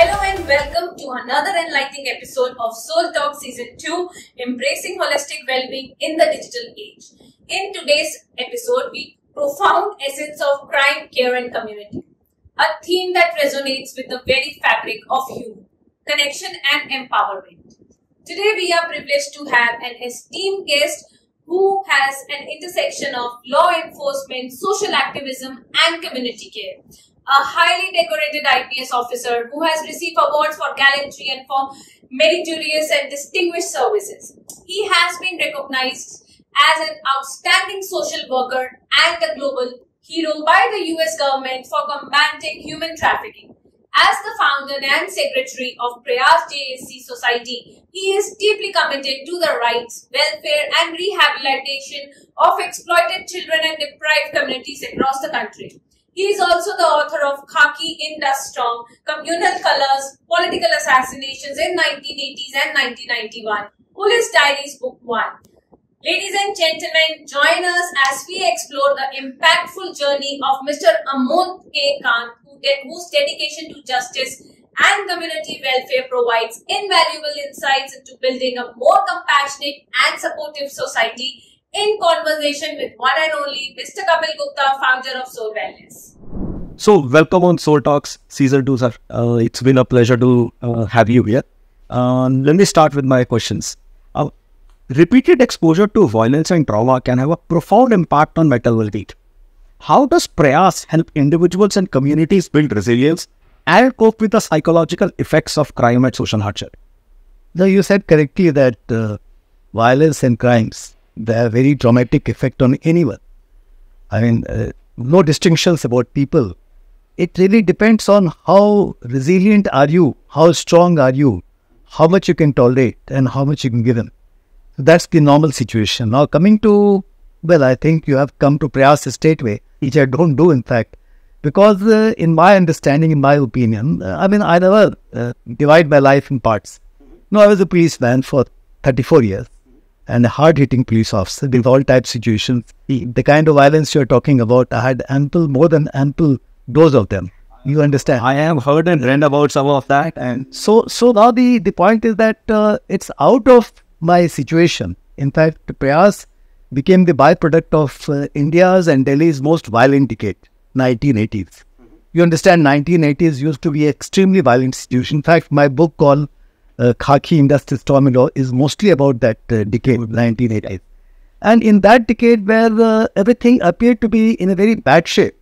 Hello and welcome to another enlightening episode of Soul Talk Season 2, Embracing Holistic Wellbeing in the Digital Age. In today's episode, we profound essence of crime, care and community. A theme that resonates with the very fabric of human connection and empowerment. Today, we are privileged to have an esteemed guest who has an intersection of law enforcement, social activism and community care. A highly decorated IPS officer who has received awards for gallantry and for meritorious and distinguished services. He has been recognized as an outstanding social worker and a global hero by the US government for combating human trafficking. As the founder and secretary of Prayas JSC Society, he is deeply committed to the rights, welfare and rehabilitation of exploited children and deprived communities across the country. He is also the author of Khaki in Dust Storm, Communal Colors, Political Assassinations in 1980s and 1991, Police Diaries Book 1. Ladies and gentlemen, join us as we explore the impactful journey of Mr. Amod K. Kanth, whose dedication to justice and community welfare provides invaluable insights into building a more compassionate and supportive society. In conversation with one and only Mr. Kapil Gupta, founder of Solh Wellness. So, welcome on Soul Talks Season 2, sir. It's been a pleasure to have you here. Let me start with my questions. Repeated exposure to violence and trauma can have a profound impact on mental well-being. How does Prayas help individuals and communities build resilience and cope with the psychological effects of crime and social hardship? No, you said correctly that violence and crimes, they have a very dramatic effect on anyone. I mean, no distinctions about people. It really depends on how resilient are you, how strong are you, how much you can tolerate and how much you can give them. So that's the normal situation. Now coming to, well, I think you have come to Prayas straightway, which I don't do in fact, because in my understanding, in my opinion, I never divide my life in parts. No, I was a policeman for 34 years. And a hard-hitting police officer with all types of situations. The kind of violence you're talking about, I had more than ample dose of them. You understand? I have heard and read about some of that. And so now the point is that it's out of my situation. In fact, Prayas became the byproduct of India's and Delhi's most violent decade, 1980s. You understand, 1980s used to be an extremely violent situation. In fact, my book called Khaki in Dust Storm is mostly about that decade, 1980s. And in that decade where everything appeared to be in a very bad shape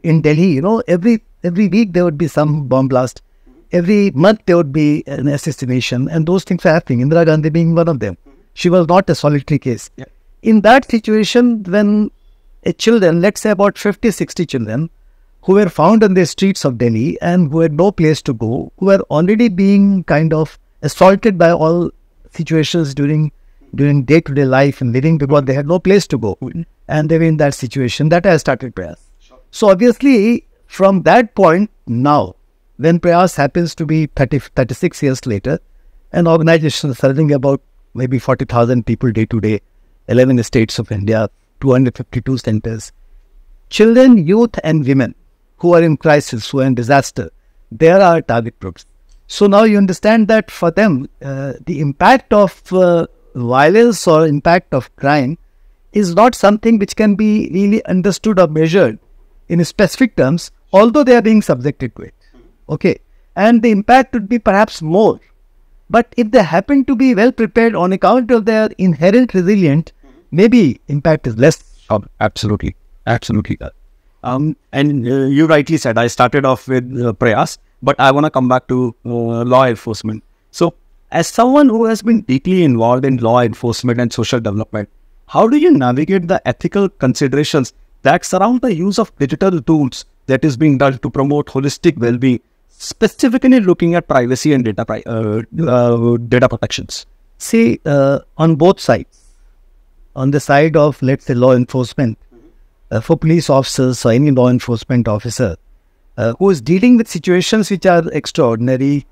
in Delhi, every week there would be some bomb blast. Every month there would be an assassination and those things are happening. Indira Gandhi being one of them. She was not a solitary case. Yeah. In that situation, when children, let's say about 50, 60 children, who were found on the streets of Delhi and who had no place to go, who were already being kind of assaulted by all situations during day-to-day life and living because they had no place to go and they were in that situation, that I started Prayas. Sure. So obviously from that point now, when Prayas happens to be 36 years later, an organization serving about maybe 40,000 people day-to-day, 11 states of India, 252 centers, children, youth and women who are in crisis, who are in disaster, they are our target groups. So now you understand that for them, the impact of violence or impact of crime is not something which can be really understood or measured in specific terms, although they are being subjected to it. Okay. And the impact would be perhaps more. But if they happen to be well prepared on account of their inherent resilience, maybe impact is less. Absolutely. Absolutely. And you rightly said, I started off with Prayas. But I want to come back to law enforcement. So, as someone who has been deeply involved in law enforcement and social development, how do you navigate the ethical considerations that surround the use of digital tools that is being done to promote holistic well-being, specifically looking at privacy and data protections? See, on both sides, on the side of, let's say, law enforcement, for police officers or any law enforcement officer, who is dealing with situations which are extraordinary,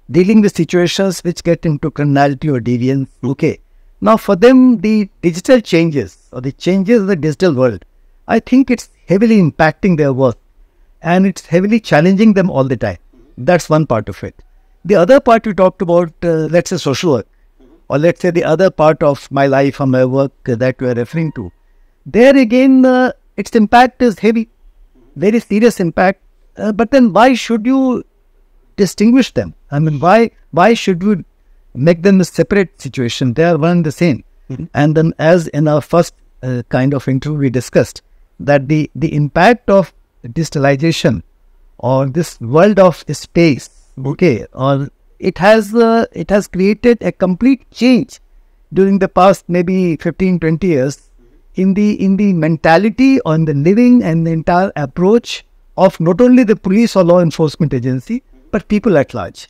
dealing with situations which get into criminality or deviance. Okay. Now for them, the digital changes or the changes in the digital world, I think it's heavily impacting their work and it's heavily challenging them all the time. That's one part of it. The other part you talked about, let's say social work, or let's say the other part of my life or my work that we are referring to. There again, its impact is heavy, very serious impact. But then why should you distinguish them? I mean, why should we make them a separate situation? They are one and the same. And then, as in our first kind of interview we discussed, that the impact of digitalization or this world of space, okay, or it has created a complete change during the past maybe 15-20 years in the mentality on the living and the entire approach of not only the police or law enforcement agency, but people at large.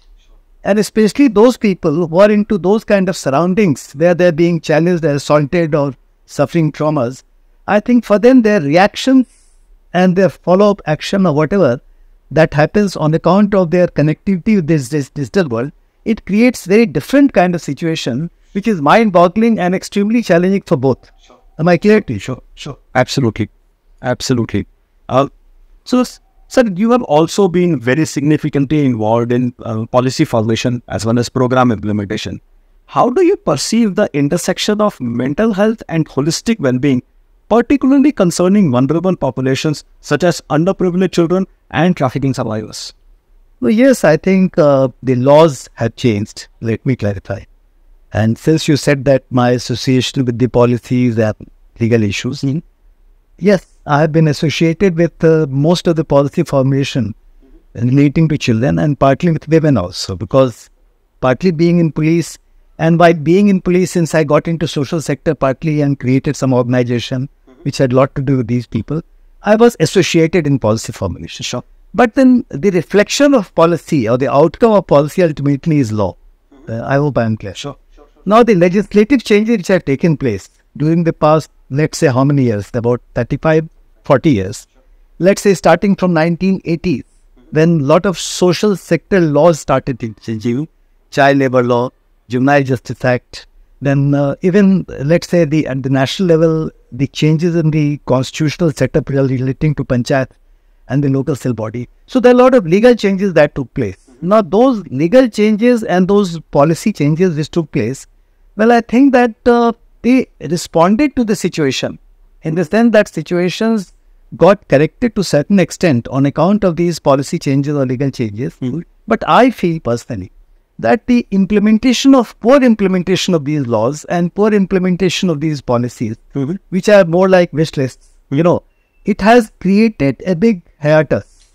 And especially those people who are into those kind of surroundings where they're being challenged, assaulted or suffering traumas. I think for them, their reactions and their follow-up action or whatever that happens on account of their connectivity with this digital world, it creates very different kind of situation, which is mind-boggling and extremely challenging for both. Sure. Am I clear to you? Sure. Absolutely. So, sir, you have also been very significantly involved in policy formation as well as program implementation. How do you perceive the intersection of mental health and holistic well-being, particularly concerning vulnerable populations such as underprivileged children and trafficking survivors? Well, yes, I think the laws have changed. Let me clarify. And since you said that my association with the policies and legal issues, yes, I have been associated with most of the policy formation relating to children and partly with women also, because partly being in police, and by being in police, since I got into social sector partly and created some organization which had a lot to do with these people, I was associated in policy formulation. Sure. But then the reflection of policy or the outcome of policy ultimately is law. I hope I am clear. Sure. Now the legislative changes which have taken place during the past, let's say how many years, about 35, 40 years. Let's say starting from 1980s, when a lot of social sector laws started changing, child labor law, Juvenile Justice Act, then even let's say at the national level, the changes in the constitutional setup relating to panchayat and the local cell body. So there are a lot of legal changes that took place. Now those legal changes and those policy changes which took place, well, I think that they responded to the situation in the sense that situations got corrected to a certain extent on account of these policy changes or legal changes. But I feel personally that the poor implementation of these laws and poor implementation of these policies, which are more like wish lists, it has created a big hiatus.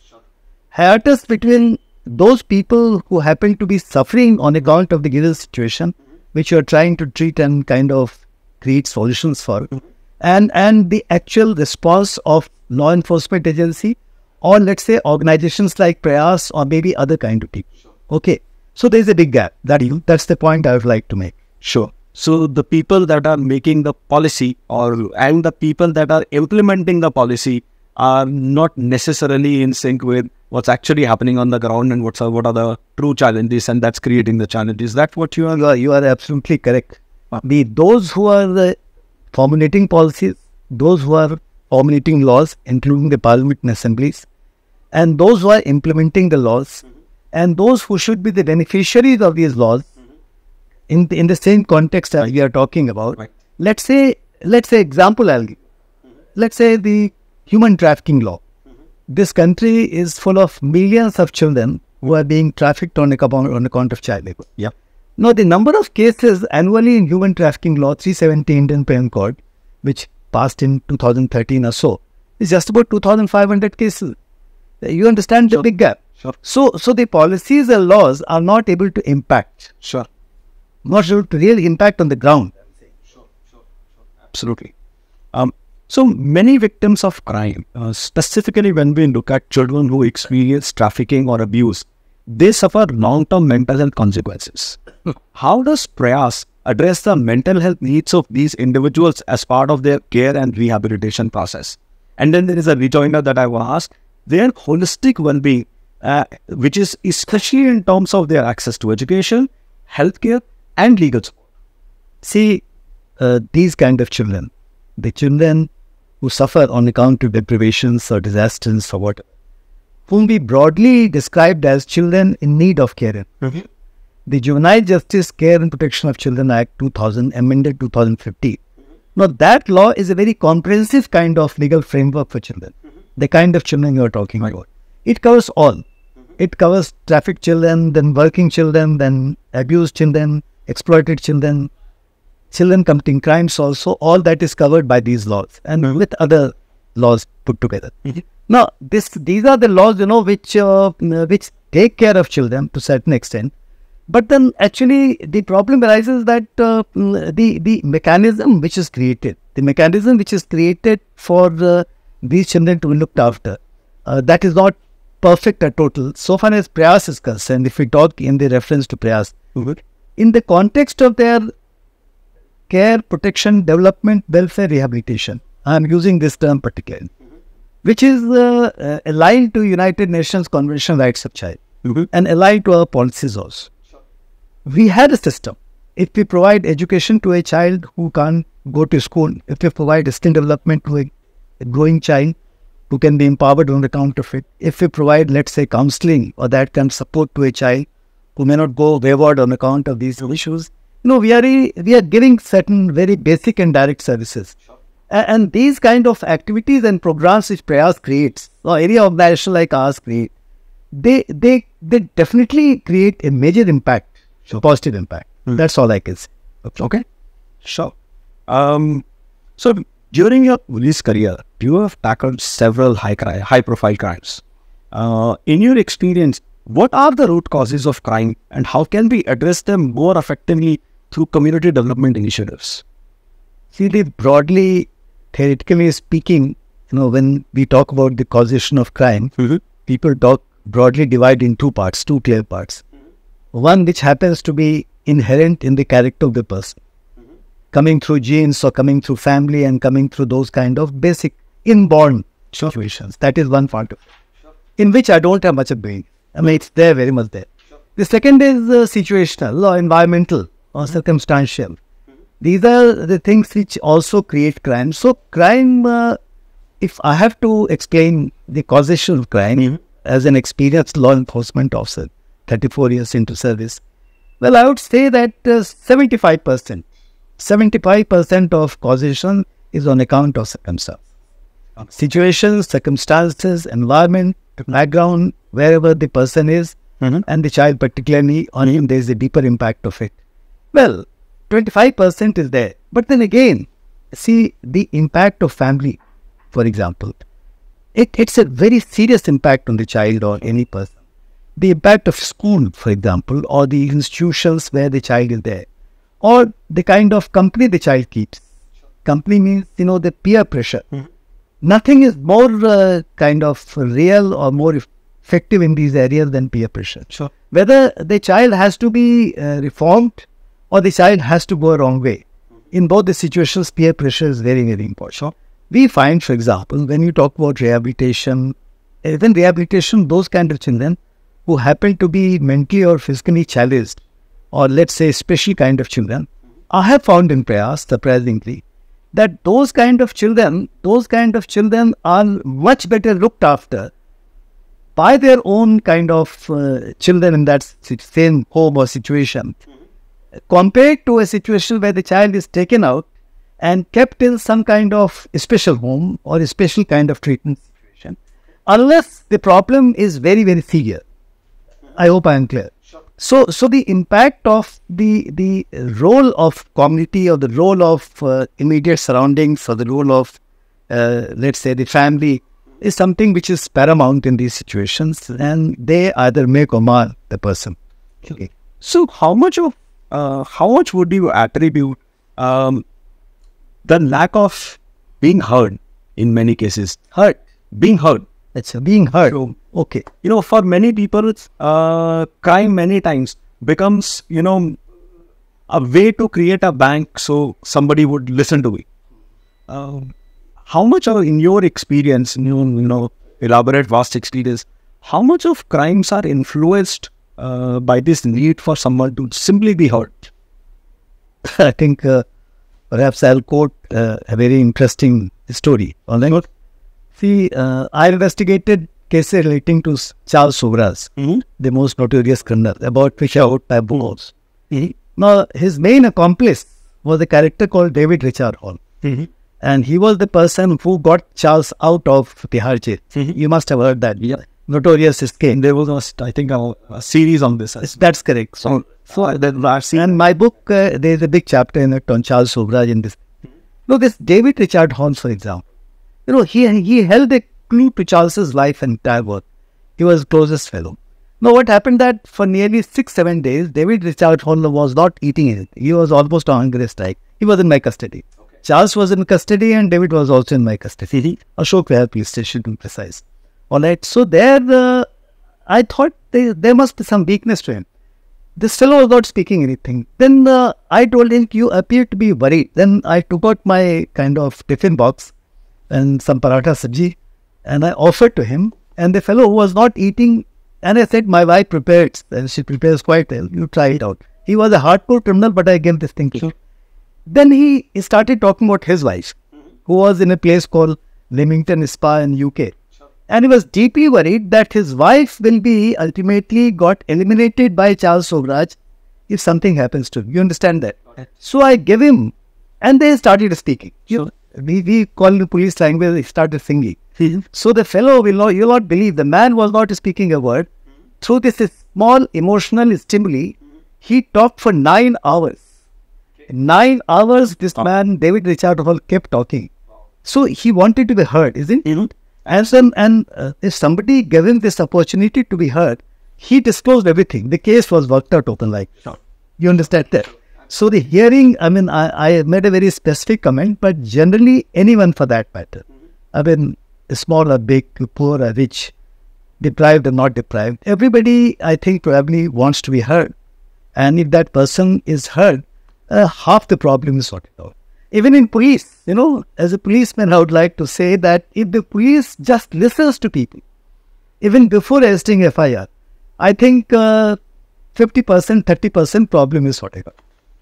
Hiatus between those people who happen to be suffering on account of the given situation, which you are trying to treat and kind of create solutions for, and the actual response of law enforcement agency or let's say organizations like Prayas or maybe other kind of people. Okay. So there is a big gap. That's the point I would like to make. Sure. So the people that are making the policy and the people that are implementing the policy are not necessarily in sync with what's actually happening on the ground and what are the true challenges, and that's creating the challenges. Is that what you are? You are absolutely correct. Those who are formulating policies, those who are formulating laws, including the parliament and assemblies, and those who are implementing the laws, and those who should be the beneficiaries of these laws, in the same context that we are talking about. Right. Let's say example I'll give. Let's say the human trafficking law. This country is full of millions of children who are being trafficked on account of child labor. Yeah. Now the number of cases annually in human trafficking law 370 Indian Penal Code, which passed in 2013 or so, is just about 2,500 cases. You understand the big gap. Sure. So the policies and laws are not able to impact. Sure. Not able to really impact on the ground. Sure. Absolutely. So many victims of crime, specifically when we look at children who experience trafficking or abuse, they suffer long-term mental health consequences. How does Prayas address the mental health needs of these individuals as part of their care and rehabilitation process? And then there is a rejoinder that I want to ask, their holistic well-being, which is especially in terms of their access to education, healthcare, and legal support. See, these kind of children, the children who suffer on account of deprivations or disasters or whatever, whom we broadly described as children in need of care. the Juvenile Justice Care and Protection of Children Act 2000, amended 2015. Now, that law is a very comprehensive kind of legal framework for children. The kind of children you are talking about. It covers all. It covers trafficked children, then working children, then abused children, exploited children, children committing crimes also. All that is covered by these laws and with other laws put together. Now, these are the laws, which take care of children to a certain extent. But then actually the problem arises that the mechanism which is created, for these children to be looked after, that is not perfect at total. So far as Prayas is concerned, if we talk in the reference to Prayas, in the context of their care, protection, development, welfare, rehabilitation, I am using this term particularly, which is aligned to United Nations Convention on Rights of Child and aligned to our policies also. We had a system. If we provide education to a child who can't go to school, if we provide skill development to a growing child who can be empowered on account of it, if we provide, let's say, counseling or that kind of support to a child who may not go wayward on account of these issues, we are giving certain very basic and direct services. And these kind of activities and programs which Prayas creates, or area organization like ours create, they definitely create a major impact. Positive impact. That's all I can say. Okay. Sure. So during your police career, you have tackled several high-profile crimes. In your experience, what are the root causes of crime and how can we address them more effectively through community development initiatives? See, broadly, theoretically speaking, when we talk about the causation of crime, people broadly divide in two clear parts. One which happens to be inherent in the character of the person, coming through genes or coming through family and coming through those kind of basic inborn situations. That is one part of it, in which I don't have much of being. I mean, it's there, very much there. The second is situational or environmental or circumstantial. These are the things which also create crime. So crime, if I have to explain the causation of crime as an experienced law enforcement officer, 34 years into service, well, I would say that 75% of causation is on account of circumstance. Situations, circumstances, environment, background, wherever the person is, and the child particularly, on him there is a deeper impact of it. Well, 25% is there. But then again, see the impact of family, for example. It's a very serious impact on the child or any person. The impact of school, for example, or the institutions where the child is there, or the kind of company the child keeps. Company means, the peer pressure. Nothing is more kind of real or more effective in these areas than peer pressure. Sure. Whether the child has to be reformed or the child has to go a wrong way. In both the situations, peer pressure is very, very important. Sure. We find, for example, when you talk about rehabilitation, even rehabilitation, those kind of children who happen to be mentally or physically challenged, or let's say special kind of children, I have found in Prayas, surprisingly, that those kind of children are much better looked after by their own kind of children in that same home or situation, compared to a situation where the child is taken out and kept in some kind of special home or a special kind of treatment situation, unless the problem is very, very severe. I hope I am clear. So the impact of the role of community or the role of immediate surroundings or the role of, let's say, the family is something which is paramount in these situations, and they either make or mar the person. Okay. So how much would you attribute the lack of being heard in many cases? Being heard. It's being heard. So, okay. For many people, crime many times becomes, a way to create a bank so somebody would listen to me. How much in your experience, elaborate vast experience, how much of crimes are influenced by this need for someone to simply be heard? I think perhaps I'll quote a very interesting story. All right. See, I investigated cases relating to Charles Sobras, the most notorious criminal, about which I wrote my book also. Now, his main accomplice was a character called David Richard Hall. And he was the person who got Charles out of Tihar jail. You must have heard that. Yeah. Notorious escape. There was, I think, a series on this. That's correct. So I've seen. And my book, there's a big chapter in it on Charles Sobraj in this. This David Richard Hall, for example, he held a clue to Charles's life and entire work. He was closest fellow. Now, what happened that for nearly 6-7 days, David Richard Hall was not eating anything. He was almost on hunger strike. He was in my custody. Okay. Charles was in custody and David was also in my custody. Ashok Vihar police station to be precise. Alright, so there, I thought there must be some weakness to him. This fellow was not speaking anything. Then I told him, you appear to be worried. Then I took out my kind of tiffin box and some paratha sabji and I offered to him. And the fellow who was not eating, and I said, my wife prepares and she prepares quite well. You try it out. He was a hardcore criminal, but I gave this thing to him. Then he started talking about his wife, who was in a place called Leamington Spa in UK. And he was deeply worried that his wife will be ultimately got eliminated by Charles Sobraj if something happens to him. You understand that? Okay. So I gave him, and they started speaking. We call in police language, he started singing. So the fellow you'll not believe, the man was not speaking a word. Through this small emotional stimuli, he talked for 9 hours. 9 hours, this man, David Richard Hall, kept talking. So he wanted to be heard, isn't it? And if somebody gave him this opportunity to be heard, he disclosed everything. The case was worked out open like. You understand that? So the hearing, I made a very specific comment, but generally anyone for that matter. Small or big, poor or rich, deprived or not deprived, everybody, I think, probably wants to be heard. And if that person is heard, half the problem is sorted out. Even in police, as a policeman, I would like to say that if the police just listens to people, even before arresting FIR, I think 50%, 30% problem is sorted out.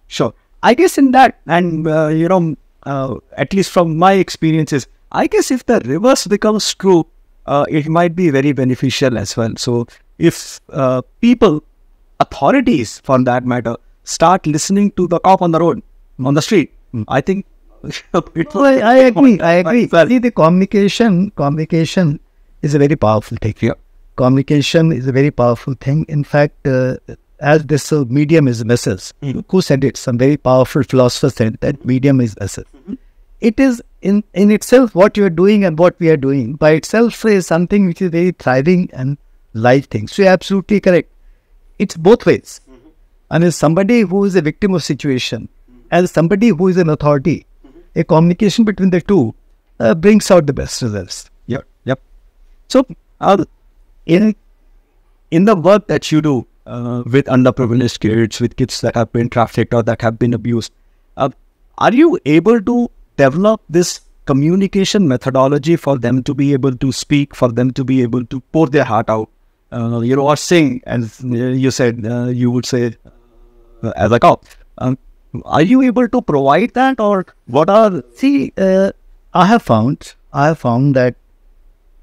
Sure. I guess in that, and at least from my experiences, I guess if the reverse becomes true, it might be very beneficial as well. So if people, authorities for that matter, start listening to the cop on the road, on the street, I think I agree. See, the communication is a very powerful thing. Yeah. Communication is a very powerful thing. In fact, as this medium is a message, who said it? Some very powerful philosopher said that medium is message. It is in itself what you are doing and what we are doing by itself is something which is very thriving and live thing. So you're absolutely correct. It's both ways. And as somebody who is a victim of situation, as somebody who is an authority, a communication between the two brings out the best results. Yep. So, in the work that you do with underprivileged kids, with kids that have been trafficked or that have been abused, are you able to develop this communication methodology for them to be able to speak, for them to be able to pour their heart out, or sing, as you said, you would say as a cop? Are you able to provide that, or what are? See, I have found that,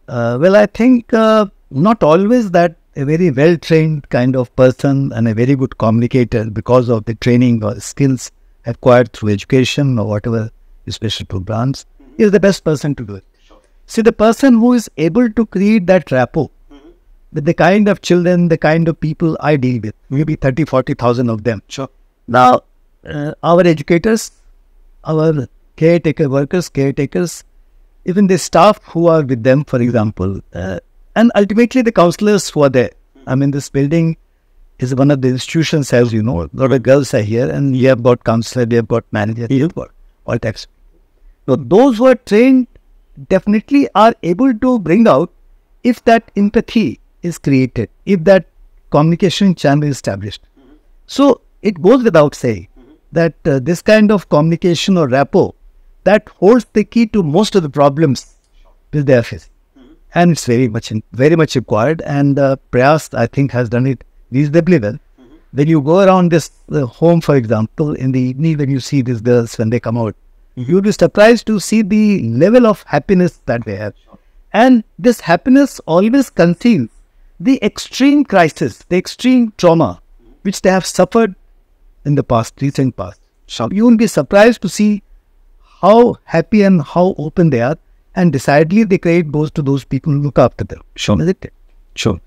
I think not always that a very well-trained kind of person and a very good communicator, because of the training or skills acquired through education or whatever special programs, is the best person to do it. Sure. See, the person who is able to create that rapport with the kind of children, the kind of people I deal with, maybe 30, 40,000 of them. Sure. Now, our educators, our caretakers, even the staff who are with them, for example, and ultimately the counselors who are there. This building is one of the institutions, as you know. A lot of girls are here, and you have got counselor, you have got manager, you have got all types. So those who are trained definitely are able to bring out if that empathy is created, if that communication channel is established. So it goes without saying that this kind of communication or rapport that holds the key to most of the problems which they are facing. And it's very much required. And Prayas, I think, has done it reasonably well. When you go around this home, for example, in the evening when you see these girls when they come out, you'll be surprised to see the level of happiness that they have. And this happiness always conceals the extreme crisis, the extreme trauma which they have suffered in the past, recent past. So you will be surprised to see how happy and how open they are, and decidedly they create both to those people who look after them. Sure. Isn't it? Sure.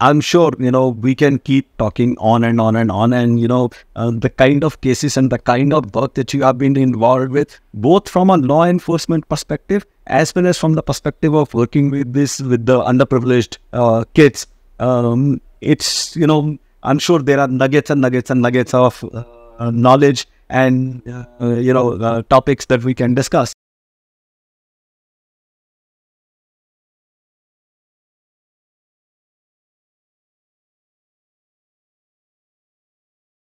I'm sure, we can keep talking on and on and on. And, the kind of cases and the kind of work that you have been involved with, both from a law enforcement perspective, as well as from the perspective of working with the underprivileged kids. It's, I'm sure there are nuggets and nuggets and nuggets of knowledge and, topics that we can discuss.